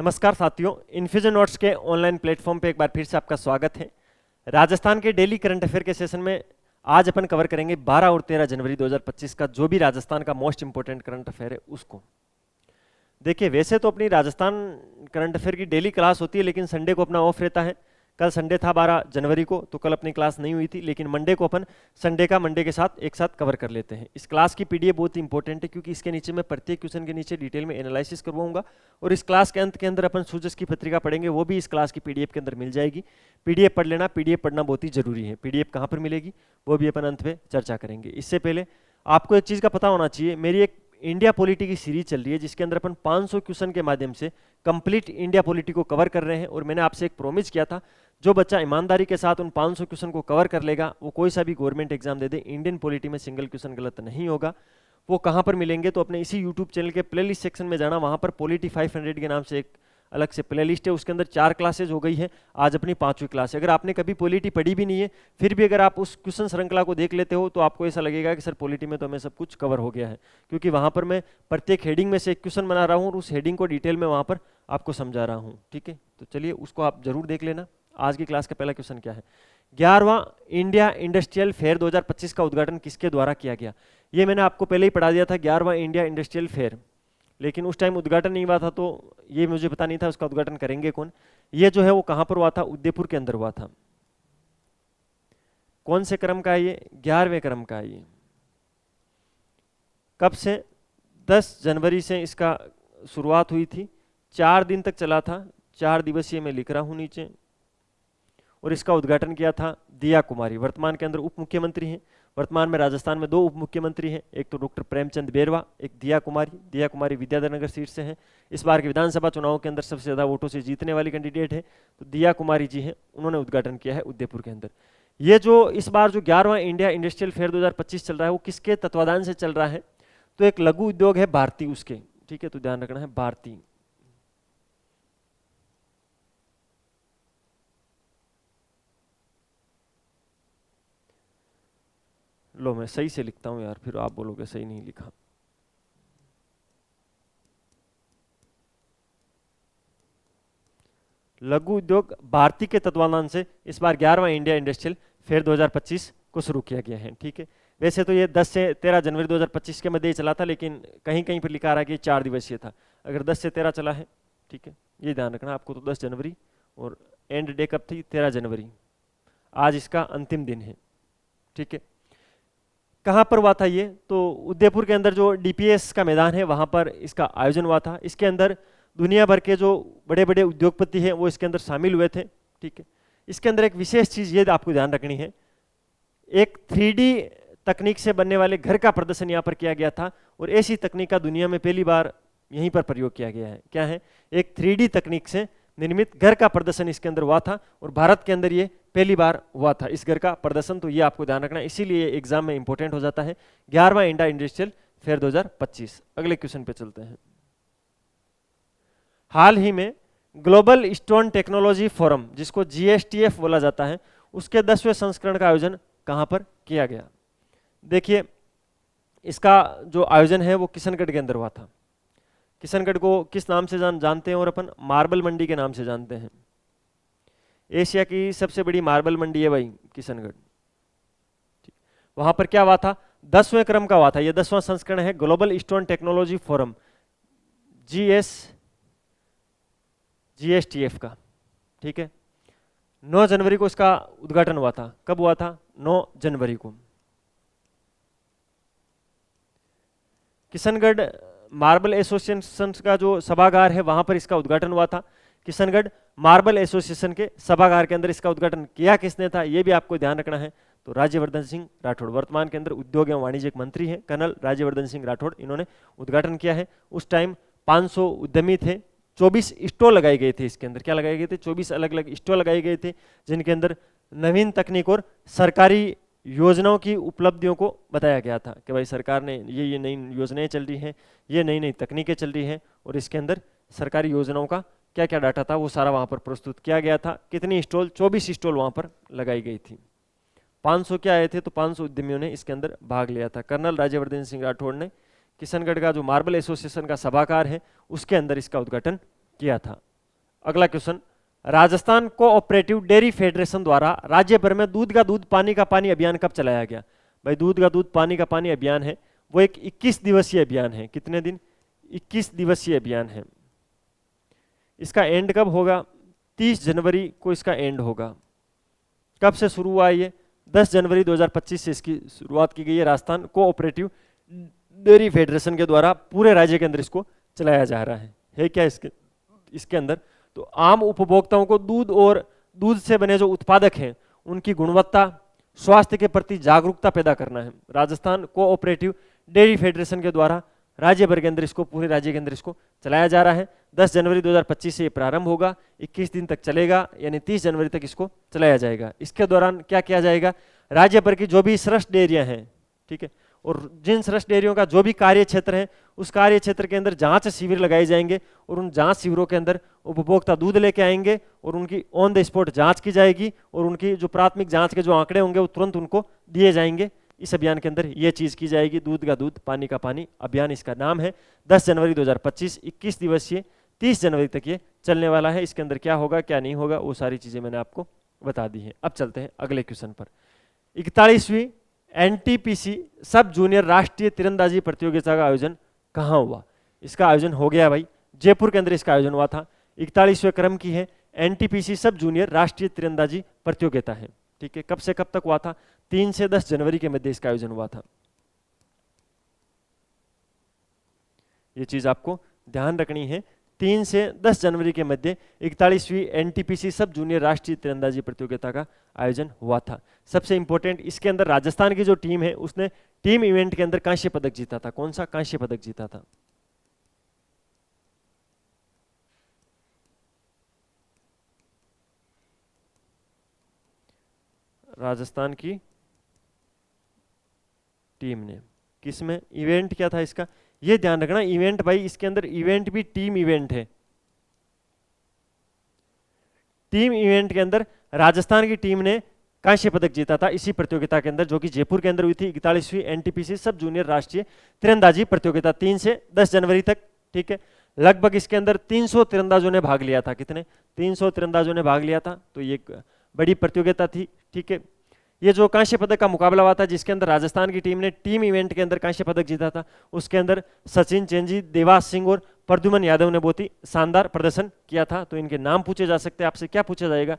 नमस्कार साथियों, infusion notes के ऑनलाइन प्लेटफॉर्म पे एक बार फिर से आपका स्वागत है। राजस्थान के डेली करंट अफेयर के सेशन में आज अपन कवर करेंगे 12 और 13 जनवरी 2025 का जो भी राजस्थान का मोस्ट इंपोर्टेंट करंट अफेयर है उसको। देखिए, वैसे तो अपनी राजस्थान करंट अफेयर की डेली क्लास होती है, लेकिन संडे को अपना ऑफ रहता है। कल संडे था 12 जनवरी को, तो कल अपनी क्लास नहीं हुई थी, लेकिन मंडे को अपन मंडे के साथ एक साथ कवर कर लेते हैं। इस क्लास की पीडीएफ बहुत इंपॉर्टेंट है, क्योंकि इसके नीचे मैं प्रत्येक क्वेश्चन के नीचे डिटेल में एनालिसिस करवाऊंगा, और इस क्लास के अंत के अंदर अपन सूजस की पत्रिका पढ़ेंगे, वो भी इस क्लास की पीडीएफ के अंदर मिल जाएगी। पीडीएफ पढ़ लेना, पीडीएफ पढ़ना बहुत ही जरूरी है। पीडीएफ कहाँ पर मिलेगी वो भी अपन अंत में चर्चा करेंगे। इससे पहले आपको एक चीज़ का पता होना चाहिए, मेरी एक इंडिया पॉलिटी की सीरीज चल रही है, जिसके अंदर अपन 500 क्वेश्चन के माध्यम से कंप्लीट इंडिया पॉलिटी को कवर कर रहे हैं। और मैंने आपसे एक प्रॉमिस किया था, जो बच्चा ईमानदारी के साथ उन 500 क्वेश्चन को कवर कर लेगा, वो कोई सा भी गवर्नमेंट एग्जाम दे दे, इंडियन पॉलिटी में सिंगल क्वेश्चन गलत नहीं होगा। वो कहाँ पर मिलेंगे, तो अपने इसी यूट्यूब चैनल के प्लेलिस्ट सेक्शन में जाना, वहाँ पर पॉलिटी 500 के नाम से एक अलग से प्लेलिस्ट है, उसके अंदर 4 क्लासेज हो गई है, आज अपनी 5वीं क्लास है। अगर आपने कभी पॉलिटी पढ़ी भी नहीं है, फिर भी अगर आप उस क्वेश्चन श्रृंखला को देख लेते हो, तो आपको ऐसा लगेगा कि सर पॉलिटी में तो हमें सब कुछ कवर हो गया है, क्योंकि वहाँ पर मैं प्रत्येक हेडिंग में से एक क्वेश्चन बना रहा हूँ और उस हेडिंग को डिटेल में वहाँ पर आपको समझा रहा हूँ। ठीक है, तो चलिए उसको आप जरूर देख लेना। आज की क्लास का पहला क्वेश्चन क्या है, 11वां इंडिया इंडस्ट्रियल फेयर 2025 का उद्घाटन किसके द्वारा किया गया। ये मैंने आपको पहले ही पढ़ा दिया था, 11वां इंडिया इंडस्ट्रियल फेयर, लेकिन उस टाइम उद्घाटन नहीं हुआ था, तो ये मुझे पता नहीं था उसका उद्घाटन करेंगे कौन। ये जो है वो कहां पर हुआ था, उदयपुर के अंदर हुआ था। कौन से क्रम का है ये, 11वें क्रम का है ये। कब से, 10 जनवरी से इसका शुरुआत हुई थी, 4 दिन तक चला था, 4 दिवसीय मैं लिख रहा हूं नीचे। और इसका उद्घाटन किया था दिया कुमारी, वर्तमान के अंदर उप मुख्यमंत्री हैं। वर्तमान में राजस्थान में 2 उप मुख्यमंत्री हैं, एक तो डॉक्टर प्रेमचंद बेरवा, एक दिया कुमारी विद्याधर नगर सीट से हैं। इस बार के विधानसभा चुनाव के अंदर सबसे ज्यादा वोटों से जीतने वाली कैंडिडेट है, तो दिया कुमारी जी हैं, उन्होंने उद्घाटन किया है उदयपुर के अंदर। ये जो इस बार जो 11वां इंडिया इंडस्ट्रियल फेयर 2025 चल रहा है, वो किसके तत्वाधान से चल रहा है, तो एक लघु उद्योग है भारती उसके। ठीक है, तो ध्यान रखना है भारती। लो मैं सही से लिखता हूं यार, फिर आप बोलोगे सही नहीं लिखा। लघु उद्योग भारती के तत्वाधान से इस बार 11वां इंडिया इंडस्ट्रियल फेयर 2025 को शुरू किया गया है। ठीक है, वैसे तो ये 10 से 13 जनवरी 2025 के मध्य ही चला था, लेकिन कहीं कहीं पर लिखा रहा कि 4 दिवसीय था। अगर 10 से 13 चला है, ठीक है, ये ध्यान रखना आपको। तो 10 जनवरी और एंड डे कब थी, 13 जनवरी, आज इसका अंतिम दिन है। ठीक है, कहाँ पर हुआ था ये, तो उदयपुर के अंदर जो डीपीएस का मैदान है, वहाँ पर इसका आयोजन हुआ था। इसके अंदर दुनिया भर के जो बड़े बड़े उद्योगपति हैं वो इसके अंदर शामिल हुए थे। ठीक है, इसके अंदर एक विशेष चीज़ ये आपको ध्यान रखनी है, एक 3D तकनीक से बनने वाले घर का प्रदर्शन यहाँ पर किया गया था, और ऐसी तकनीक का दुनिया में पहली बार यहीं पर प्रयोग किया गया है। क्या है, एक 3D तकनीक से निर्मित घर का प्रदर्शन इसके अंदर हुआ था, और भारत के अंदर ये पहली बार हुआ था इस घर का प्रदर्शन। तो ये आपको ध्यान रखना, इसीलिए एग्जाम में इंपॉर्टेंट हो जाता है। 11वां इंडिया इंडस्ट्रियल फेयर 2025। अगले क्वेश्चन पे चलते हैं। हाल ही में ग्लोबल स्टोन टेक्नोलॉजी फोरम, जिसको GSTF बोला जाता है, उसके 10वें संस्करण का आयोजन कहां पर किया गया। देखिए, इसका जो आयोजन है वो किशनगढ़ के अंदर हुआ था। किशनगढ़ को किस नाम से जानते हैं, और अपन मार्बल मंडी के नाम से जानते हैं। एशिया की सबसे बड़ी मार्बल मंडी है भाई किशनगढ़। वहां पर क्या हुआ था, 10वें क्रम का हुआ था, ये 10वां संस्करण है global stone technology forum, GSTF का। ठीक है, 9 जनवरी को इसका उद्घाटन हुआ था। कब हुआ था, 9 जनवरी को। किशनगढ़ मार्बल एसोसिएशन का जो सभागार है, वहां पर इसका उद्घाटन हुआ था। किशनगढ़ मार्बल एसोसिएशन के सभागार के अंदर इसका उद्घाटन किया किसने था, यह भी आपको ध्यान रखना है, तो राज्यवर्धन सिंह राठौड़, वर्तमान के अंदर उद्योग एवं वाणिज्य मंत्री हैं कर्नल राज्यवर्धन सिंह राठौड़, इन्होंने उद्घाटन किया है। उस टाइम 500 उद्यमी थे, 24 स्टॉल लगाए गए थे इसके अंदर। क्या लगाए गए थे, 24 अलग अलग स्टॉल लगाए गए थे, जिनके अंदर नवीन तकनीक और सरकारी योजनाओं की उपलब्धियों को बताया गया था कि भाई सरकार ने ये नई योजनाएं चल रही हैं, ये नई नई तकनीकें चल रही हैं, और इसके अंदर सरकारी योजनाओं का क्या क्या डाटा था वो सारा वहाँ पर प्रस्तुत किया गया था। कितनी स्टॉल, 24 स्टॉल वहाँ पर लगाई गई थी। 500 क्या आए थे, तो 500 उद्यमियों ने इसके अंदर भाग लिया था। कर्नल राज्यवर्धन सिंह राठौड़ ने किशनगढ़ का जो मार्बल एसोसिएशन का सभागार है उसके अंदर इसका उद्घाटन किया था। अगला question, Rajasthan cooperative dairy federation द्वारा राज्य भर में दूध का दूध पानी का पानी अभियान कब चलाया गया? भाई दूध का दूध पानी का पानी अभियान है वो एक 21 दिवसीय अभियान है। कितने दिन? 21 दिवसीय अभियान है। इसका एंड कब होगा? 30 जनवरी को इसका एंड होगा। कब से शुरू हुआ ये? 10 जनवरी 2025 से इसकी शुरुआत की गई है। राजस्थान कोऑपरेटिव डेयरी फेडरेशन के द्वारा पूरे राज्य के अंदर इसको चलाया जा रहा है क्या इसके अंदर? तो आम उपभोक्ताओं को दूध और दूध से बने जो उत्पादक हैं उनकी गुणवत्ता, स्वास्थ्य के प्रति जागरूकता पैदा करना है। राजस्थान कोऑपरेटिव डेयरी फेडरेशन के द्वारा राज्य भर के अंदर इसको, पूरे राज्य के अंदर इसको चलाया जा रहा है। 10 जनवरी 2025 से ये प्रारंभ होगा, 21 दिन तक चलेगा, यानी 30 जनवरी तक इसको चलाया जाएगा। इसके दौरान क्या किया जाएगा? राज्य भर की जो भी श्रेष्ठ डेयरियां हैं, ठीक है, और जिन श्रेष्ठ डेयरियों का जो भी कार्य क्षेत्र है उस कार्य क्षेत्र के अंदर जांच शिविर लगाए जाएंगे और उन जांच शिविरों के अंदर उपभोक्ता दूध लेके आएंगे और उनकी ऑन द स्पॉट जांच की जाएगी और उनकी जो प्राथमिक जांच के जो आंकड़े होंगे वो तुरंत उनको दिए जाएंगे। इस अभियान के अंदर ये चीज की जाएगी, दूध का दूध पानी का पानी अभियान इसका नाम है। 10 जनवरी 2025, 21 दिवसीय, 30 जनवरी तक ये चलने वाला है। इसके अंदर क्या होगा क्या नहीं होगा वो सारी चीजें मैंने आपको बता दी है। अब चलते हैं अगले क्वेश्चन पर। 41वीं एनटीपीसी सब जूनियर राष्ट्रीय तीरंदाजी प्रतियोगिता का आयोजन कहाँ हुआ? इसका आयोजन हो गया भाई, जयपुर के अंदर इसका आयोजन हुआ था। 41वें क्रम की है एनटीपीसी सब जूनियर राष्ट्रीय तीरंदाजी प्रतियोगिता है, ठीक है। कब से कब तक हुआ था? 3 से 10 जनवरी के मध्य इसका आयोजन हुआ था। ये चीज आपको ध्यान रखनी है। 3 से 10 जनवरी के मध्य 41वीं एनटीपीसी सब जूनियर राष्ट्रीय तीरंदाजी प्रतियोगिता का आयोजन हुआ था। सबसे इंपॉर्टेंट, इसके अंदर राजस्थान की जो टीम है उसने टीम इवेंट के अंदर कांस्य पदक जीता था। कौन सा कांस्य पदक जीता था? राजस्थान की टीम ने किसमें? इवेंट क्या था इसका? ये ध्यान रखना, इवेंट भाई इसके अंदर इवेंट भी टीम इवेंट है। टीम इवेंट के अंदर राजस्थान की टीम ने कांस्य पदक जीता था इसी प्रतियोगिता के अंदर, जो कि जयपुर के अंदर हुई थी। 41वीं एनटीपीसी सब जूनियर राष्ट्रीय तीरंदाजी प्रतियोगिता 3 से 10 जनवरी तक, ठीक है। लगभग इसके अंदर 300 तीरंदाजों ने भाग लिया था। कितने? 300 तीरंदाजों ने भाग लिया था। तो ये एक बड़ी प्रतियोगिता थी, ठीक है। ये जो कांस्य पदक का मुकाबला हुआ था जिसके अंदर राजस्थान की टीम ने टीम इवेंट के अंदर कांस्य पदक जीता था, उसके अंदर सचिन चेंजी, देवास सिंह और प्रद्युमन यादव ने बहुत ही शानदार प्रदर्शन किया था। तो इनके नाम पूछे जा सकते हैं। आपसे क्या पूछा जाएगा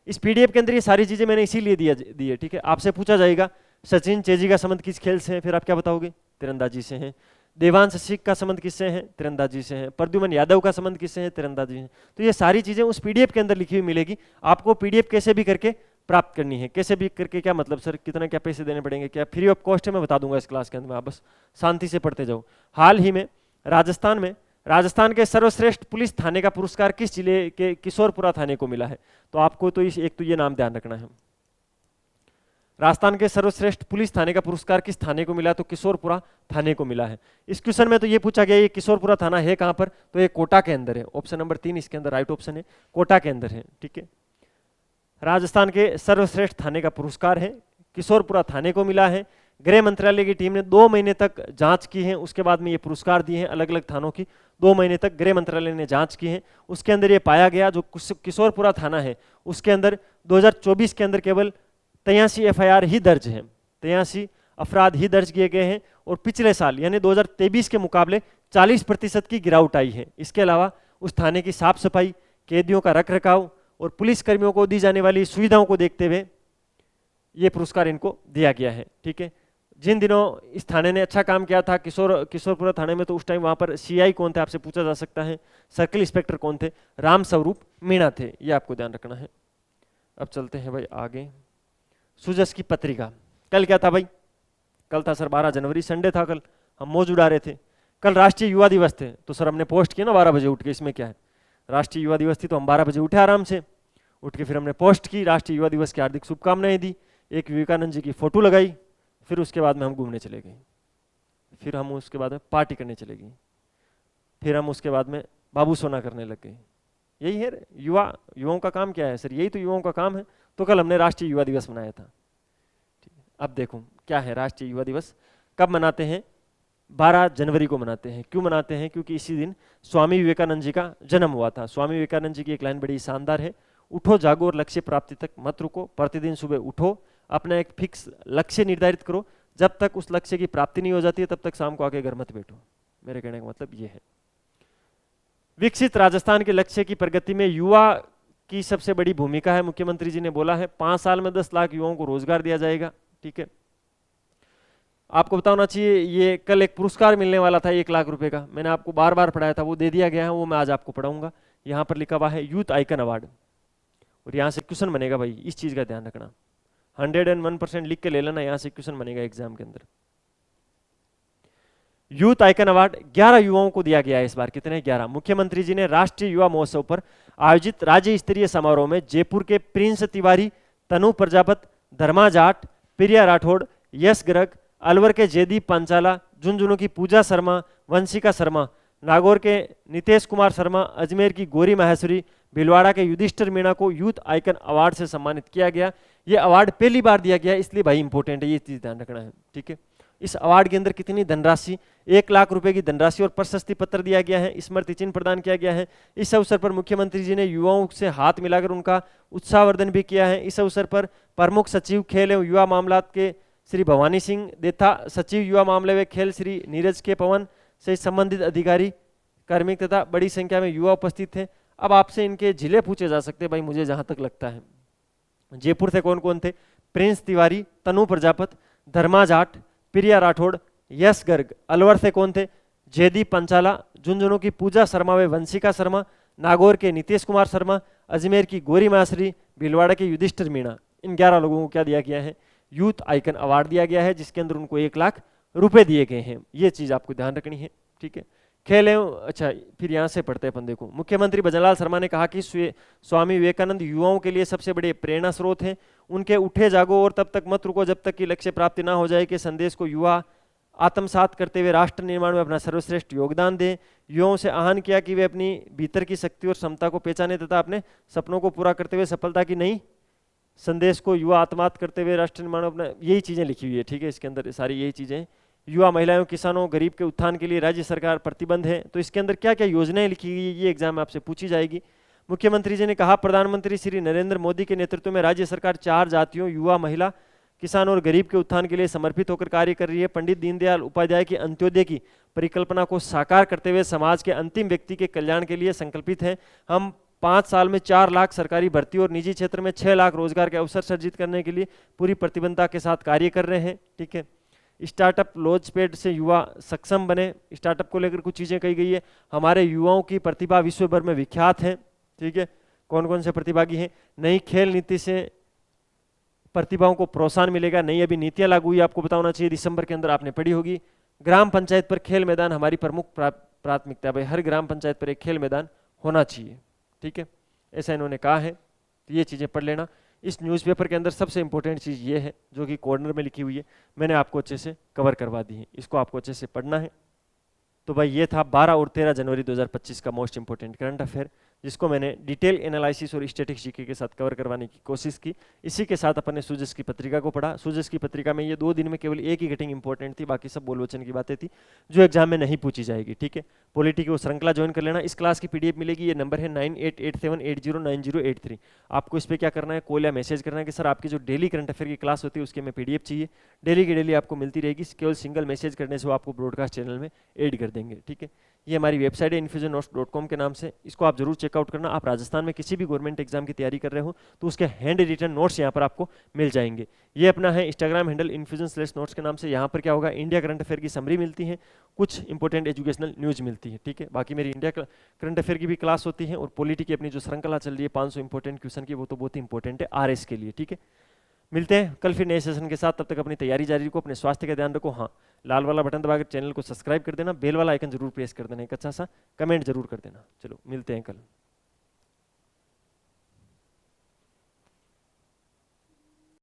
इस पीडीएफ के अंदर? ये सारी चीजें मैंने इसीलिए दी है, ठीक है। आपसे पूछा जाएगा सचिन चेंजी का संबंध किस खेल से है, फिर आप क्या बताओगे? तीरंदाजी से है। देवांश सिंह का संबंध किससे है? तीरंदाजी से है। प्रद्युमन यादव का संबंध किससे है? तीरंदाजी से। तो ये सारी चीजें उस पीडीएफ के अंदर लिखी हुई मिलेगी। आपको पीडीएफ कैसे भी करके प्राप्त करनी है। कैसे भी करके क्या मतलब सर, कितना क्या पैसे देने पड़ेंगे? क्या फ्री ऑफ कॉस्ट है? मैं बता दूंगा इस क्लास के अंदर, आप बस शांति से पढ़ते जाओ। हाल ही में राजस्थान के सर्वश्रेष्ठ पुलिस थाने का पुरस्कार किस जिले के किशोरपुरा थाने को मिला है? तो आपको तो एक तो ये नाम ध्यान रखना है। राजस्थान के सर्वश्रेष्ठ पुलिस थाने का पुरस्कार किस थाने को मिला? तो किशोरपुरा थाने को मिला है। इस क्वेश्चन में तो ये पूछा गया ये किशोरपुरा थाना है कहां पर? तो ये कोटा के अंदर है। ऑप्शन नंबर 3 इसके अंदर राइट ऑप्शन है, कोटा के अंदर है, ठीक है। राजस्थान के सर्वश्रेष्ठ थाने का पुरस्कार है, किशोरपुरा थाने को मिला है। गृह मंत्रालय की टीम ने 2 महीने तक जांच की है, उसके बाद में ये पुरस्कार दिए हैं अलग अलग थानों की। 2 महीने तक गृह मंत्रालय ने जांच की है। उसके अंदर ये पाया गया जो किशोरपुरा थाना है उसके अंदर 2024 के अंदर केवल 83 एफआईआर ही दर्ज है, 83 अपराध ही दर्ज किए गए हैं। और पिछले साल यानी 2023 के मुकाबले 40% की गिरावट आई है। इसके अलावा उस थाने की साफ सफाई, कैदियों का रख रखाव और पुलिस कर्मियों को दी जाने वाली सुविधाओं को देखते हुए ये पुरस्कार इनको दिया गया है, ठीक है। जिन दिनों इस थाने ने अच्छा काम किया था किशोरपुरा थाने में, तो उस टाइम वहां पर सीआई कौन थे आपसे पूछा जा सकता है। सर्किल इंस्पेक्टर कौन थे? राम स्वरूप मीणा थे। ये आपको ध्यान रखना है। अब चलते हैं भाई आगे। सुजस की पत्रिका, कल क्या था भाई? कल था सर 12 जनवरी, संडे था कल, हम मौज उड़ा रहे थे। कल राष्ट्रीय युवा दिवस थे, तो सर हमने पोस्ट किया ना 12 बजे उठ के। इसमें क्या है, राष्ट्रीय युवा दिवस थी तो हम 12 बजे उठे आराम से, उठ के फिर हमने पोस्ट की, राष्ट्रीय युवा दिवस की हार्दिक शुभकामनाएं दी, एक विवेकानंद जी की फोटो लगाई, फिर उसके बाद में हम घूमने चले गए, फिर हम उसके बाद में पार्टी करने चले गए, फिर हम उसके बाद में बाबू सोना करने लग गए। यही है युवाओं का काम। क्या है सर? यही तो युवाओं का काम है। तो कल हमने राष्ट्रीय युवा दिवस मनाया था। अब देखो क्या है राष्ट्रीय युवा दिवस कब मनाते हैं? 12 जनवरी को मनाते हैं। क्यों मनाते हैं? क्योंकि इसी दिन स्वामी विवेकानंद जी का जन्म हुआ था। स्वामी विवेकानंद जी की एक लाइन बड़ी शानदार है, उठो जागो और लक्ष्य प्राप्ति तक मत रुको, प्रतिदिन सुबह उठो, अपना एक फिक्स लक्ष्य निर्धारित करो, जब तक उस लक्ष्य की प्राप्ति नहीं हो जाती है तब तक शाम को आके घर मत बैठो। मेरे कहने का मतलब ये है। विकसित राजस्थान के लक्ष्य की प्रगति में युवा की सबसे बड़ी भूमिका है। मुख्यमंत्री जी ने बोला है 5 साल में 10 लाख युवाओं को रोजगार दिया जाएगा। ठीक है, आपको बताना चाहिए ये कल एक पुरस्कार मिलने वाला था 1 लाख रुपए का, मैंने आपको बार बार पढ़ाया था, वो दे दिया गया है, वो मैं आज आपको पढ़ाऊंगा। यहाँ पर लिखा हुआ है यूथ आइकन अवार्ड, और यहाँ से क्वेश्चन बनेगा भाई, इस चीज का ध्यान रखना। 101% लिख के ले लेना, यहाँ से क्वेश्चन बनेगा एग्जाम के अंदर। यूथ आइकन अवार्ड 11 युवाओं को दिया गया है इस बार। कितने? 11। मुख्यमंत्री जी ने राष्ट्रीय युवा महोत्सव पर आयोजित राज्य स्तरीय समारोह में जयपुर के प्रिंस तिवारी, तनु प्रजापत, धर्मा जाट, प्रिया राठौड़, यश गर्ग, अलवर के जयदीप पांचाला, झुंझुनू की पूजा शर्मा, वंशिका शर्मा, नागौर के नितेश कुमार शर्मा, अजमेर की गौरी माहेश्वरी, भीलवाड़ा के युधिष्ठिर मीणा को यूथ आइकन अवार्ड से सम्मानित किया गया। ये अवार्ड पहली बार दिया गया है, इसलिए भाई इंपॉर्टेंट है, ये चीज ध्यान रखना है। ठीक है, इस अवार्ड के अंदर कितनी धनराशि? 1 लाख रुपए की धनराशि और प्रशस्ति पत्र दिया गया है, स्मृति चिन्ह प्रदान किया गया है। इस अवसर पर मुख्यमंत्री जी ने युवाओं से हाथ मिलाकर उनका उत्साहवर्धन भी किया है। इस अवसर पर प्रमुख सचिव खेल एवं युवा मामलात के श्री भवानी सिंह देथा, सचिव युवा मामले व खेल श्री नीरज के पवन से संबंधित अधिकारी, कार्मिक तथा बड़ी संख्या में युवा उपस्थित थे। अब आपसे इनके जिले पूछे जा सकते हैं भाई, मुझे जहां तक लगता है। जयपुर से कौन कौन थे? प्रिंस तिवारी, तनु प्रजापत, धर्मा जाट, प्रिया राठौड़, यश गर्ग। अलवर से कौन थे? जयदीप पंचाला, झुंझुनू की पूजा शर्मा व वंशिका शर्मा, नागौर के नितेश कुमार शर्मा, अजमेर की गौरी मासरी, भीलवाड़ा के युधिष्ठिर मीणा। इन 11 लोगों को क्या दिया गया है? यूथ आइकन अवार्ड दिया गया है, जिसके अंदर उनको 1 लाख रुपए दिए गए हैं। ये चीज आपको ध्यान रखनी है। ठीक है, खेल एवं अच्छा, फिर यहाँ से पढ़ते हैं अपन। देखो, मुख्यमंत्री भजनलाल शर्मा ने कहा कि स्वामी विवेकानंद युवाओं के लिए सबसे बड़े प्रेरणा स्रोत हैं। उनके उठे जागो और तब तक मत रुको जब तक कि लक्ष्य प्राप्ति ना हो जाए के संदेश को युवा आत्मसात करते हुए राष्ट्र निर्माण में अपना सर्वश्रेष्ठ योगदान दें। युवाओं से आह्वान किया कि वे अपनी भीतर की शक्ति और क्षमता को पहचाने तथा अपने सपनों को पूरा करते हुए सफलता की नई संदेश को युवा आत्मात करते हुए राष्ट्र निर्माण में अपना, यही चीजें लिखी हुई है। ठीक है, इसके अंदर सारी यही चीजें। युवा, महिलाओं, किसानों, गरीब के उत्थान के लिए राज्य सरकार प्रतिबद्ध है। तो इसके अंदर क्या क्या योजनाएं लिखी गई, ये एग्जाम में आपसे पूछी जाएगी। मुख्यमंत्री जी ने कहा प्रधानमंत्री श्री नरेंद्र मोदी के नेतृत्व में राज्य सरकार 4 जातियों युवा, महिला, किसान और गरीब के उत्थान के लिए समर्पित होकर कार्य कर रही है। पंडित दीनदयाल उपाध्याय की अंत्योदय की परिकल्पना को साकार करते हुए समाज के अंतिम व्यक्ति के कल्याण के लिए संकल्पित है। हम 5 साल में 4 लाख सरकारी भर्ती और निजी क्षेत्र में 6 लाख रोजगार के अवसर सृजित करने के लिए पूरी प्रतिबद्धता के साथ कार्य कर रहे हैं। ठीक है, स्टार्टअप लॉन्च पैड से युवा सक्षम बने, स्टार्टअप को लेकर कुछ चीजें कही गई है। हमारे युवाओं की प्रतिभा विश्व भर में विख्यात है। ठीक है, कौन कौन से प्रतिभागी हैं? नई खेल नीति से प्रतिभाओं को प्रोत्साहन मिलेगा। नई अभी नीतियां लागू हुई, आपको बताना चाहिए, दिसंबर के अंदर आपने पढ़ी होगी। ग्राम पंचायत पर खेल मैदान हमारी प्रमुख प्राथमिकता है। भाई, हर ग्राम पंचायत पर एक खेल मैदान होना चाहिए। ठीक है, ऐसा इन्होंने कहा है, तो ये चीजें पढ़ लेना। इस न्यूज़पेपर के अंदर सबसे इंपॉर्टेंट चीज ये है जो कि कॉर्नर में लिखी हुई है, मैंने आपको अच्छे से कवर करवा दी है, इसको आपको अच्छे से पढ़ना है। तो भाई ये था 12 और 13 जनवरी 2025 का मोस्ट इंपोर्टेंट करंट अफेयर, जिसको मैंने डिटेल एनालिसिस और स्टैटिक्स जीके के साथ कवर करवाने की कोशिश की। इसी के साथ अपन ने सूजस की पत्रिका को पढ़ा। सूजस की पत्रिका में ये 2 दिन में केवल एक ही कटिंग इंपॉर्टेंट थी, बाकी सब बोलवचन की बातें थी जो एग्जाम में नहीं पूछी जाएगी। ठीक है, पॉलिटी की वो श्रृंखला ज्वाइन कर लेना। इस क्लास की पीडीएफ मिलेगी, ये नंबर है 9887809083। आपको इस पर क्या करना है, कॉल या मैसेज करना है कि सर आपकी जो डेली करंट अफेयर की क्लास होती है उसके में पीडीएफ चाहिए। डेली की डेली आपको मिलती रहेगी, केवल सिंगल मैसेज करने से वो आपको ब्रॉडकास्ट चैनल में ऐड कर देंगे। ठीक है, ये हमारी वेबसाइट है infusionnotes.com के नाम से, इसको आप जरूर चेकआउट करना। आप राजस्थान में किसी भी गवर्नमेंट एग्जाम की तैयारी कर रहे हो तो उसके हैंड रिटन नोट्स यहाँ पर आपको मिल जाएंगे। ये अपना है इंस्टाग्राम हैंडल infusion/notes के नाम से। यहाँ पर क्या होगा, इंडिया करंट अफेयर की समरी मिलती है, कुछ इंपॉर्टेंट एजुकेशनल न्यूज मिलती है। ठीक है, बाकी मेरी इंडिया करंट अफेयर की भी क्लास होती है, और पॉलिटी की अपनी जो श्रृंखला चल रही है 500 इंपॉर्टेंट क्वेश्चन की, वो तो बहुत ही इंपॉर्टेंट है आरएस के लिए। ठीक है, मिलते हैं कल फिर नए सेशन के साथ, तब तक अपनी तैयारी जारी रखो, अपने स्वास्थ्य का ध्यान रखो। हाँ, लाल वाला बटन दबाकर चैनल को सब्सक्राइब कर देना, बेल वाला आइकन जरूर प्रेस कर देना, एक अच्छा सा कमेंट जरूर कर देना। चलो मिलते हैं कल।